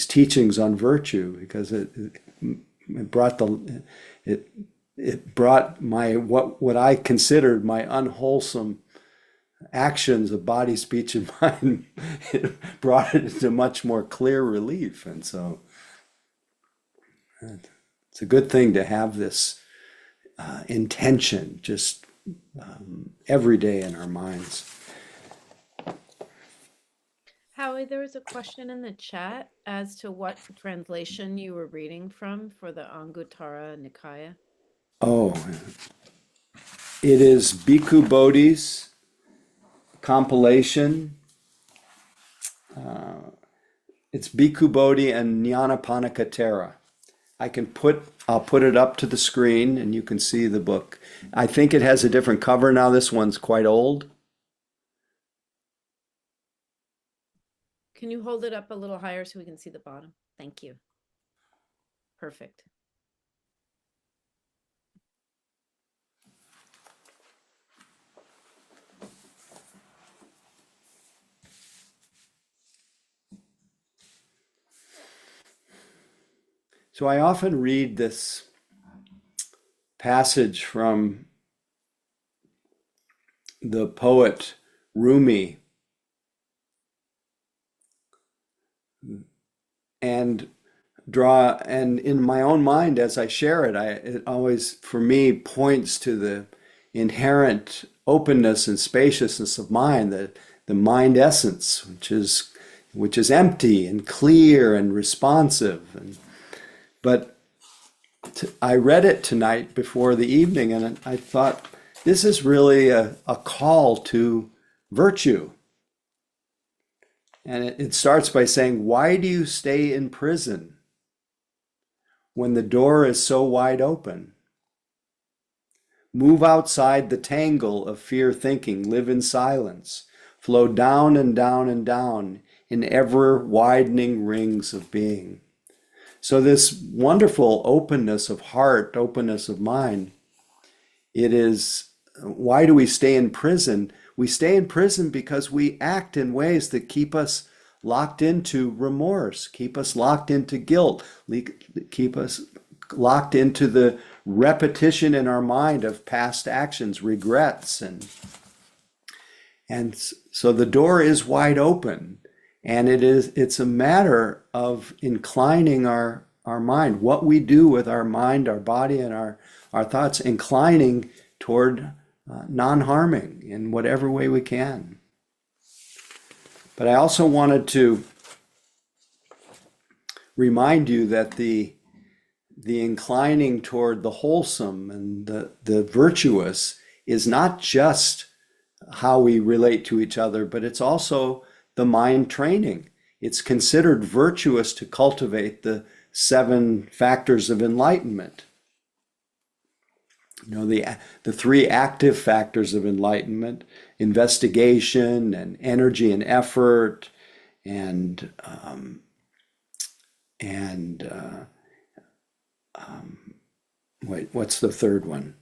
teachings on virtue, because it brought my what I considered my unwholesome actions of body, speech, and mind. It brought it into much more clear relief. And so it's a good thing to have this intention just every day in our minds. Howie, there was a question in the chat as to what translation you were reading from for the Anguttara Nikaya. Oh, it is Bhikkhu Bodhi's compilation. It's Bhikkhu Bodhi and Nyanaponika Thera. I'll put it up to the screen and you can see the book. I think it has a different cover now. This one's quite old. Can you hold it up a little higher so we can see the bottom? Thank you. Perfect. So I often read this passage from the poet Rumi, and in my own mind as I share it, it always, for me, points to the inherent openness and spaciousness of mind, the mind essence, which is empty and clear and responsive. But I read it tonight before the evening, and I thought, this is really a call to virtue. And it starts by saying, why do you stay in prison when the door is so wide open? Move outside the tangle of fear thinking, live in silence, flow down and down and down in ever widening rings of being. So this wonderful openness of heart, openness of mind, it is, why do we stay in prison? We stay in prison because we act in ways that keep us locked into remorse, keep us locked into guilt, keep us locked into the repetition in our mind of past actions, regrets. And so the door is wide open, and it's a matter of inclining our mind, what we do with our mind, our body, and our thoughts, inclining toward non-harming in whatever way we can. But I also wanted to remind you that the inclining toward the wholesome and the virtuous is not just how we relate to each other, but it's also the mind training. It's considered virtuous to cultivate the 7 factors of enlightenment. You know, the 3 active factors of enlightenment: investigation and energy and effort, and wait, what's the third one?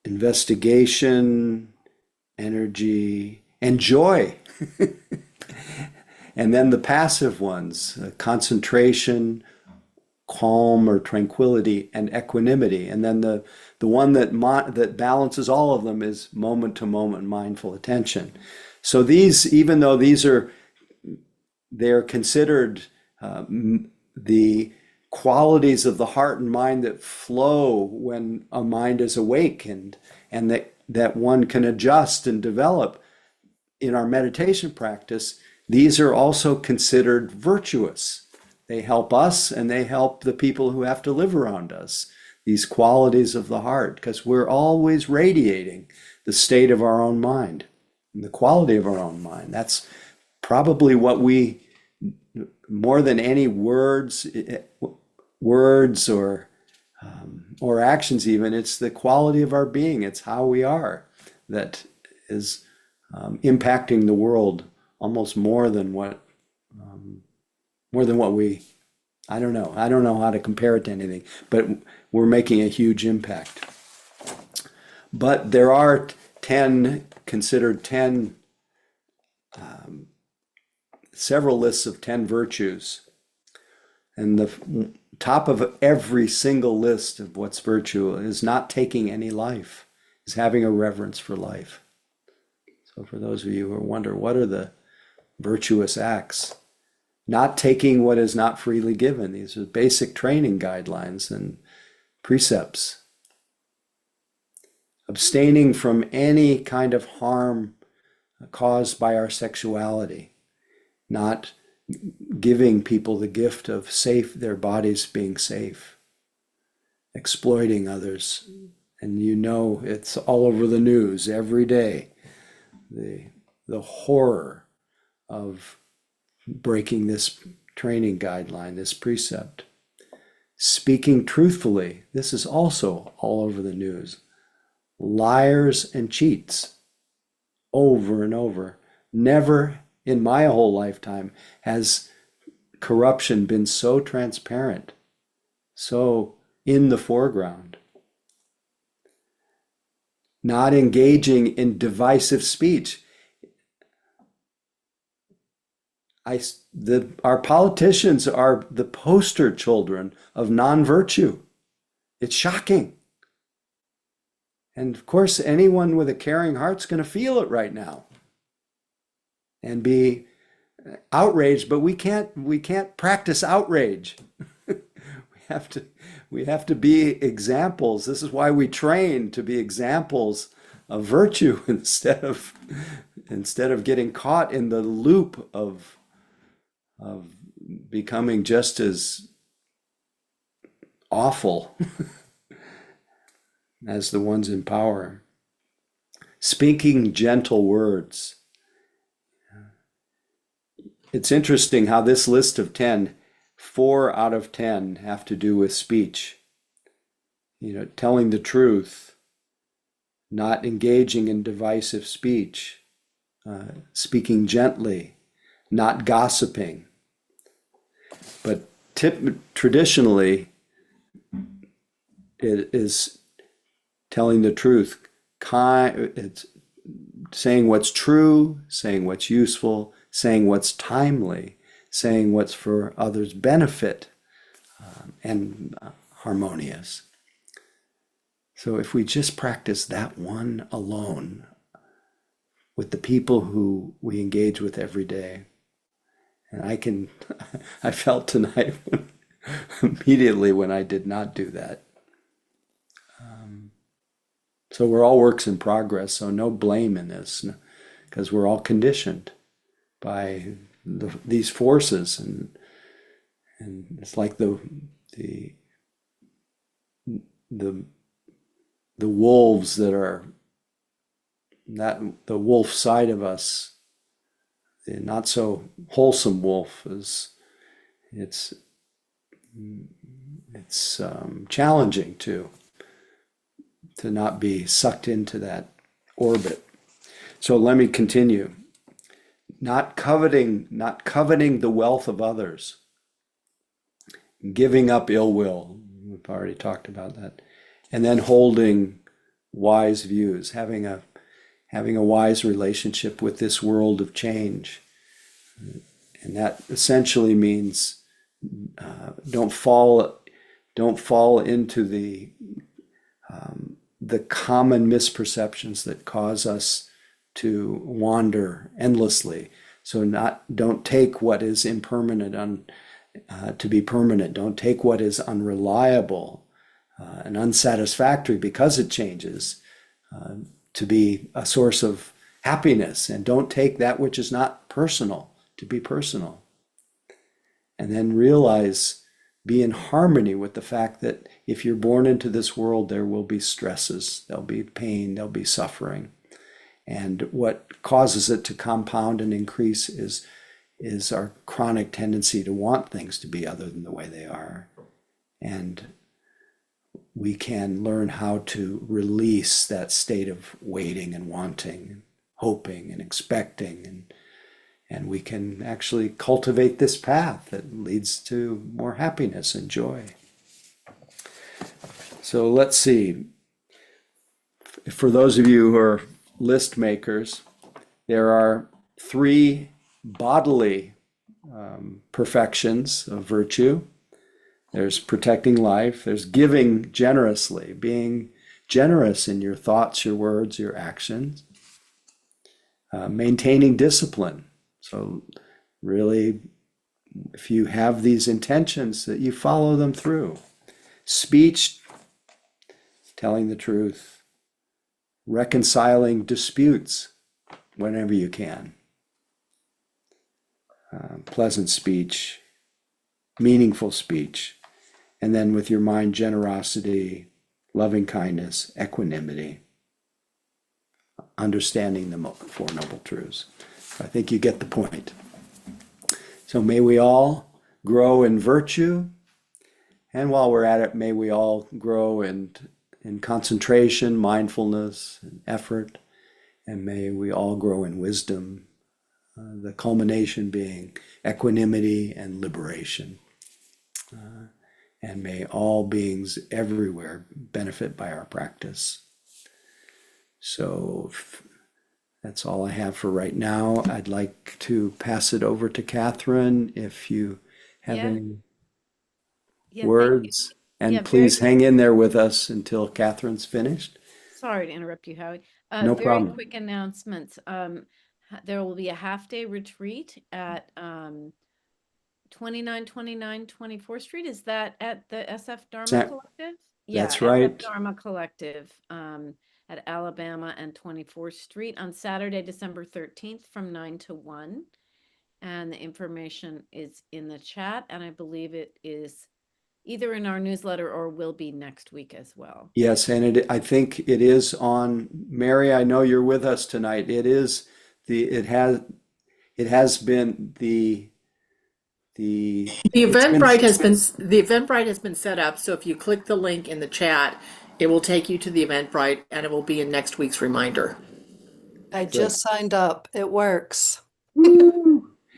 Investigation, energy, and joy. And then the passive ones: concentration, calm or tranquility, and equanimity. And then the one that balances all of them is moment-to-moment mindful attention. So these, even though they're considered the qualities of the heart and mind that flow when a mind is awake, and that one can adjust and develop in our meditation practice, these are also considered virtuous. They help us and they help the people who have to live around us, these qualities of the heart, because we're always radiating the state of our own mind and the quality of our own mind. That's probably what we, more than any words or actions even, it's the quality of our being. It's how we are that is impacting the world almost more than what we, I don't know how to compare it to anything, but we're making a huge impact. But there are 10, several lists of 10 virtues. And the top of every single list of what's virtue is not taking any life, is having a reverence for life. So for those of you who wonder, what are the virtuous acts? Not taking what is not freely given. These are basic training guidelines and precepts. Abstaining from any kind of harm caused by our sexuality. Not giving people the gift of their bodies being safe. Exploiting others. And you know, it's all over the news every day. The horror of breaking this training guideline, this precept. Speaking truthfully, this is also all over the news. Liars and cheats, over and over. Never in my whole lifetime has corruption been so transparent, so in the foreground. Not engaging in divisive speech. our politicians are the poster children of non-virtue. It's shocking. And of course, anyone with a caring heart's going to feel it right now and be outraged, but we can't practice outrage. we have to be examples. This is why we train to be examples of virtue instead of getting caught in the loop of becoming just as awful as the ones in power. Speaking gentle words. It's interesting how this list of 10, 4 out of 10 have to do with speech. Telling the truth, not engaging in divisive speech, speaking gently, not gossiping. But traditionally, it is telling the truth, it's saying what's true, saying what's useful, saying what's timely, saying what's for others' benefit, and harmonious. So if we just practice that one alone with the people who we engage with every day, and I felt tonight immediately when I did not do that. So we're all works in progress, so no blame in this, because we're all conditioned by these forces, and it's like the wolves that are the wolf side of us, the not so wholesome wolf, it's challenging to not be sucked into that orbit. So let me continue. Not coveting the wealth of others, giving up ill will. We've already talked about that. And then holding wise views, having a wise relationship with this world of change. And that essentially means don't fall into the common misperceptions that cause us to wander endlessly. So don't take what is impermanent to be permanent. Don't take what is unreliable and unsatisfactory because it changes to be a source of happiness. And don't take that which is not personal to be personal. And then be in harmony with the fact that if you're born into this world, there will be stresses, there'll be pain, there'll be suffering. And what causes it to compound and increase is our chronic tendency to want things to be other than the way they are. And we can learn how to release that state of waiting and wanting, and hoping and expecting, and we can actually cultivate this path that leads to more happiness and joy. So let's see. For those of you who are list makers, there are 3 bodily perfections of virtue. There's protecting life. There's giving generously, being generous in your thoughts, your words, your actions. Maintaining discipline. So really, if you have these intentions, that you follow them through. Speech, telling the truth. Reconciling disputes whenever you can. Pleasant speech, meaningful speech. And then with your mind, generosity, loving kindness, equanimity, understanding the Four Noble Truths. I think you get the point. So may we all grow in virtue. And while we're at it, may we all grow in concentration, mindfulness, and effort. And may we all grow in wisdom, the culmination being equanimity and liberation. And may all beings everywhere benefit by our practice. So that's all I have for right now. I'd like to pass it over to Catherine if you have Yeah. any Yeah, thank you. words. And Yeah, please very- hang in there with us until Catherine's finished. Sorry to interrupt you, Howie. No Very problem. quick announcements. There will be a half-day retreat at 2929 24th Street. Is that at the SF Dharma That- Collective? that's Yeah, right. SF Dharma Collective at Alabama and 24th Street on Saturday, December 13th from 9 to 1. And the information is in the chat, and I believe it is either in our newsletter or will be next week as well. Yes, and I think it is on, Mary, I know you're with us tonight. It has been the Eventbrite has been set up, so if you click the link in the chat, it will take you to the Eventbrite and it will be in next week's reminder. I just signed up. It works.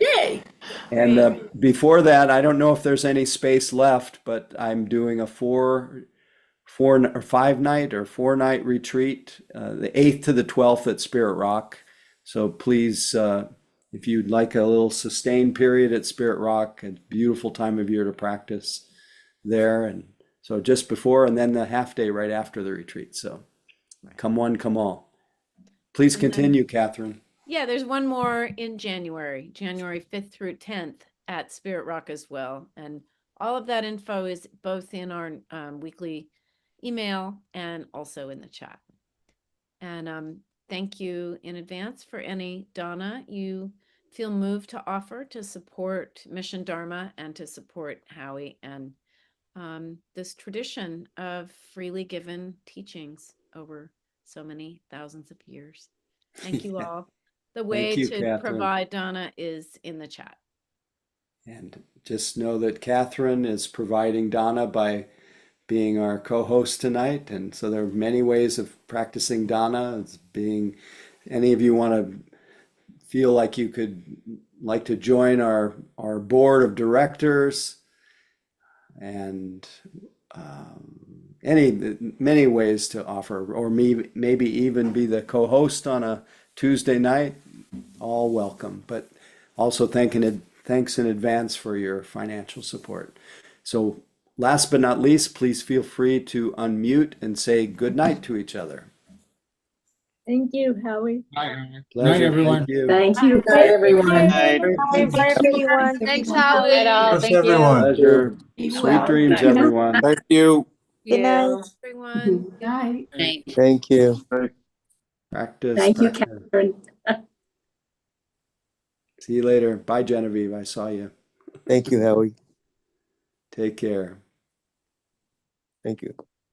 Yay! And before that, I don't know if there's any space left, but I'm doing a 4-night retreat, the 8th to the 12th at Spirit Rock. So please, if you'd like a little sustained period at Spirit Rock, it's a beautiful time of year to practice there. And so just before, and then the half day right after the retreat. So come one, come all. Please continue, Catherine. Yeah, there's one more in January 5th through 10th at Spirit Rock as well. And all of that info is both in our weekly email and also in the chat. And thank you in advance for any, Donna, you feel moved to offer to support Mission Dharma and to support Howie and this tradition of freely given teachings over so many thousands of years. Thank you all. The way you, to Catherine. provide Donna is in the chat. And just know that Catherine is providing Donna by being our co-host tonight. And so there are many ways of practicing Dana. It's being, any of you want to feel like you could like to join our board of directors, and many ways to offer, or maybe even be the co-host on a Tuesday night, all welcome. But also thanks in advance for your financial support. So last but not least, please feel free to unmute and say good night to each other. Thank you, Howie. Night, Pleasure. everyone. Thank you. Thank you. Bye, everyone. Bye, everyone. Thanks, Good Howie. night, all. Yes, Thank you. everyone. Pleasure. Be Sweet well. dreams, everyone. Thank you. Good night. Everyone. Night. Thank you. Practice. Thank you, Practice. Catherine. See you later. Bye, Genevieve. I saw you. Thank you, Howie. Take care. Thank you.